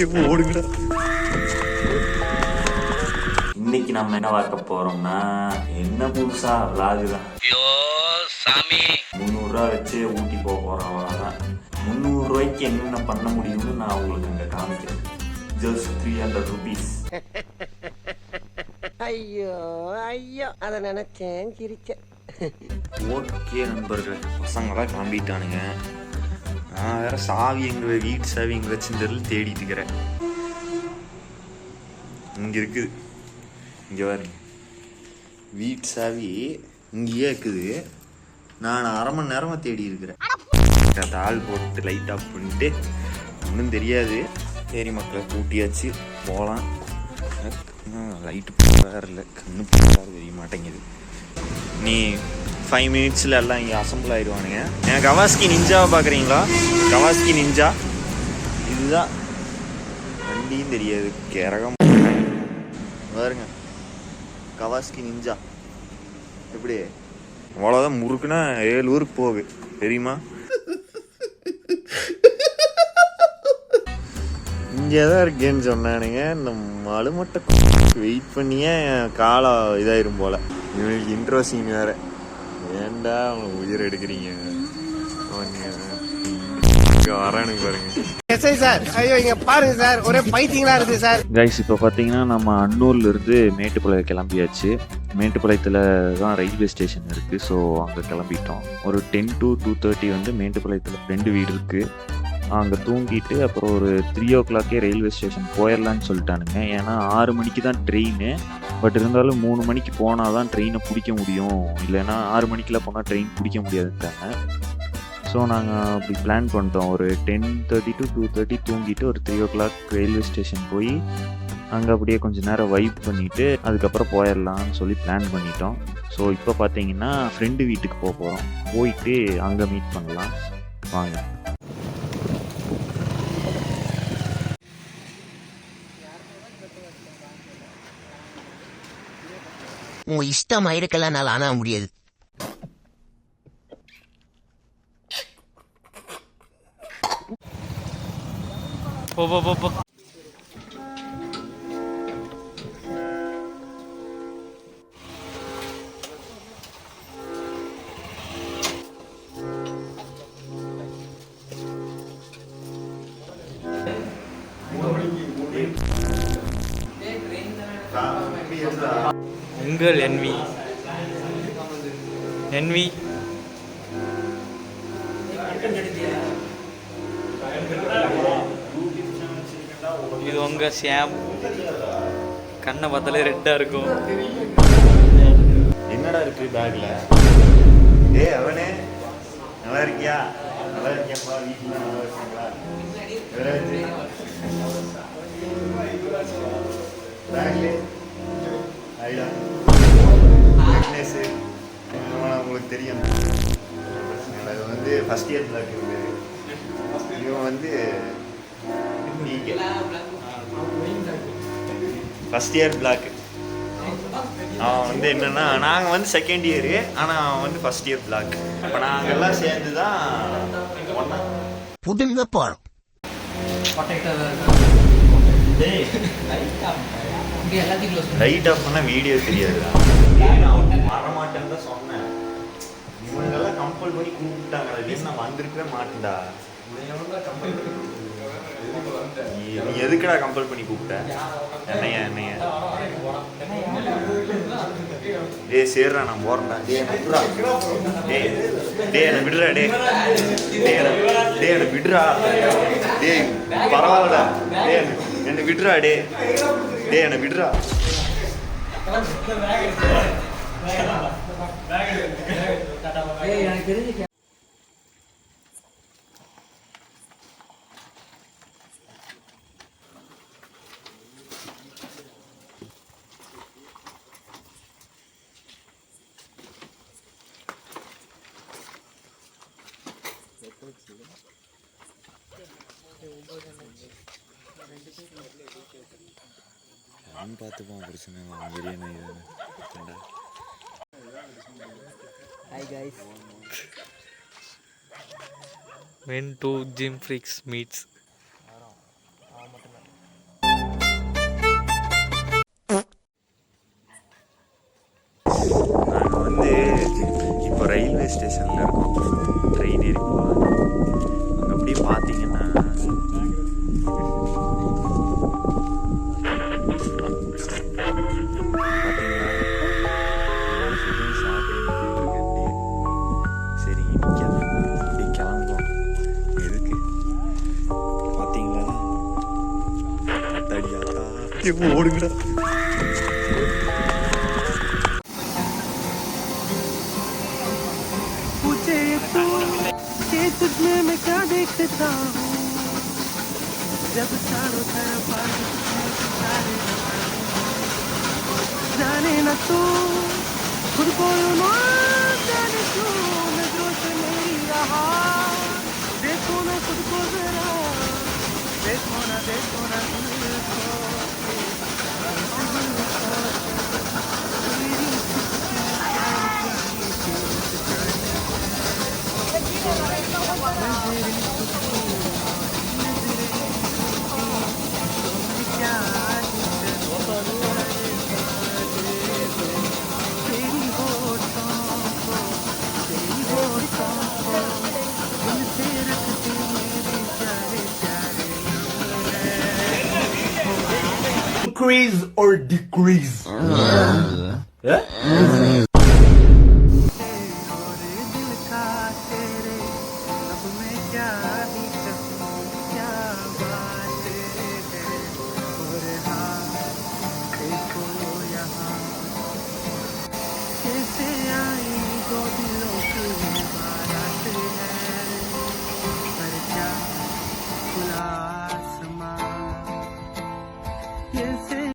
ஓடுங்கடா. இன்னைக்கு நம்ம என்ன பார்க்க போறோம்னா என்ன புதுசா விளாகு தான். ஐயோ சாமி, 300 ரூபா வச்சு ஊட்டி போக போறோம். அவ்வளோதான். 300 ரூபாய்க்கு என்னென்ன பண்ண முடியும்னு நான் உங்களுக்கு இங்க காமிக்கிறேன். Just 300 rupees. ஐயோ ஐயோ, அதை நினைச்சேன் சிரிச்சேன். ஓகே நண்பர்கள், பசங்களாம் கிளம்பிட்டானுங்க. நான் வேற சாவி வீட்டு சாவி எங்க வச்சுருந்ததில் தேடிட்டு இருக்கிறேன். இங்கே இருக்குது, இங்கே பாருங்க. வீட்டு சாவி இங்கேயே இருக்குது. நான் 1/2 மணி நேரமாக தேடி இருக்கிறேன். தாள் போட்டு லைட் ஆஃப் பண்ணிட்டு ஒன்றும் தெரியாது. சரி மக்களை கூட்டியாச்சு, போகலாம். லைட்டு வேறு இல்லை, கண்ணு வேறு தெரிய மாட்டேங்குது. நீ 5 மினிட்ஸில் எல்லாம் இங்கே அசம்பிள் ஆயிடுவானுங்க. ஏன் கவாஸ்கி நிஞ்சாவை பார்க்குறீங்களா? கவாஸ்கி நிஞ்சா இதுதான். வண்டியும் தெரியாது, கிரகம் பாருங்க. கவாஸ்கி நிஞ்சா எப்படி அவ்வளோதான். முறுக்குன்னா 7 ஊருக்கு போகுது தெரியுமா? இங்கே தான் இருக்கேன்னு சொன்னானுங்க. இந்த மழுமட்டை வெயிட் பண்ணியே காலம் இதாயிரும் போல். இவனுக்கு இன்ட்ரோ சீன் வேறு. ஏன்டா அவனை உயிர் எடுக்கிறீங்க? வரானுங்க பாருங்க. எஸ்ஐ சார், ஐயோ இங்க பாருங்க சார், ஒரே பைத்தியங்களா இருக்கு சார். கைஸ், இப்போ பார்த்தீங்கன்னா நம்ம அன்னூர்லேருந்து மேட்டுப்பாளையம் கிளம்பியாச்சு. மேட்டுப்பாளையத்தில் தான் ரயில்வே ஸ்டேஷன் இருக்குது. ஸோ அங்கே கிளம்பிட்டோம். ஒரு 10 to 2:30 வந்து மேட்டுப்பாளையத்தில் ஃப்ரெண்டு வீடு இருக்குது. அங்கே தூங்கிட்டு அப்புறம் ஒரு 3 o'clock ரயில்வே ஸ்டேஷன் போயிடலான்னு சொல்லிட்டானுங்க. ஏன்னா 6 மணிக்கு தான் ட்ரெயின். பட் இருந்தாலும் 3 மணிக்கு போனால் தான் ட்ரெயினை பிடிக்க முடியும், இல்லைன்னா 6 மணிக்கெலாம் போனால் ட்ரெயின் பிடிக்க முடியாதுன்ட்டாங்க. ஸோ நாங்கள் அப்படி பிளான் பண்ணிட்டோம். ஒரு 10:30 to 2:30 தூங்கிட்டு ஒரு 3 o'clock ரயில்வே ஸ்டேஷன் போய் அங்கே அப்படியே கொஞ்சம் நேரம் வைப் பண்ணிவிட்டு அதுக்கப்புறம் போயிடலான்னு சொல்லி பிளான் பண்ணிட்டோம். ஸோ இப்போ பார்த்தீங்கன்னா ஃப்ரெண்டு வீட்டுக்கு போக போகிறோம். போயிட்டு அங்கே மீட் பண்ணலாம் வாங்க. உங்க இஷ்டமா இருக்கலாம், நான் ஆனா முடியாது. போ போ போ போ. உங்கள் என்வி இது உங்க ஷாம். கண்ணை பார்த்தாலே ரெட்டா இருக்கும். என்னடா இருக்கு பேக்ல? டேய் அவனே, நல்லா இருக்கியா? நல்லா இருக்கியாப்பா? வீட்டுல நல்லா இருக்கீங்களா? பேக்ல ஐயா உங்களுக்கு தெரியும். அது வந்து ஃபர்ஸ்ட் இயர் பிளாக் இருக்கு. இவன் வந்து ஃபர்ஸ்ட் இயர் பிளாக். அவன் வந்து என்னன்னா, நாங்கள் வந்து செகண்ட் இயரு, ஆனால் அவன் வந்து ஃபர்ஸ்ட் இயர் பிளாக். இப்போ நாங்கள் எல்லாம் சேர்ந்து தான் ஒன்றா புதுங்க போகிறோம். லைட் ஆஃப் பண்ணால் வீடியோ தெரியாதுடா. வரமாட்டேன்னு தான் சொன்னேன். இவங்கெல்லாம் கம்பல் பண்ணி கூப்பிட்டாங்க. நான் வந்திருக்கவே மாட்டேன்டா. நீ எதுக்குடா கம்பல் பண்ணி கூப்பிட்ட? என்னைய டே சேர்றா, நான் போறேன்டா. டே என்ன விடுறா. டே என்ன விடுறா. டே பரவாயில்லடா. டே என்ன விடுறா. டே என்ன விடுறா. பார்த்துப்போம் பிரச்சனை. Hi guys. When two gym freaks meets. சரி அப்படியே கிளம்புவோம். எதுக்கு பார்த்தீங்களா? அத்தாடியாத்தா ஓடுங்கடா. पूछे तो कि तुझमें मैं क्या देखता हूँ जब चारों तरफ जाने न तू खुद को जाने क्यों नजरों से मेरी रहा देखो ना खुद को जरा देखो ना दिल को Increase or decrease? दिल का तेरे अब मैं क्या ही कहूँ क्या बात है और हाँ देखो यहाँ कैसे आई दो दिलों की बारात है पर क्या खुला आसमां कैसे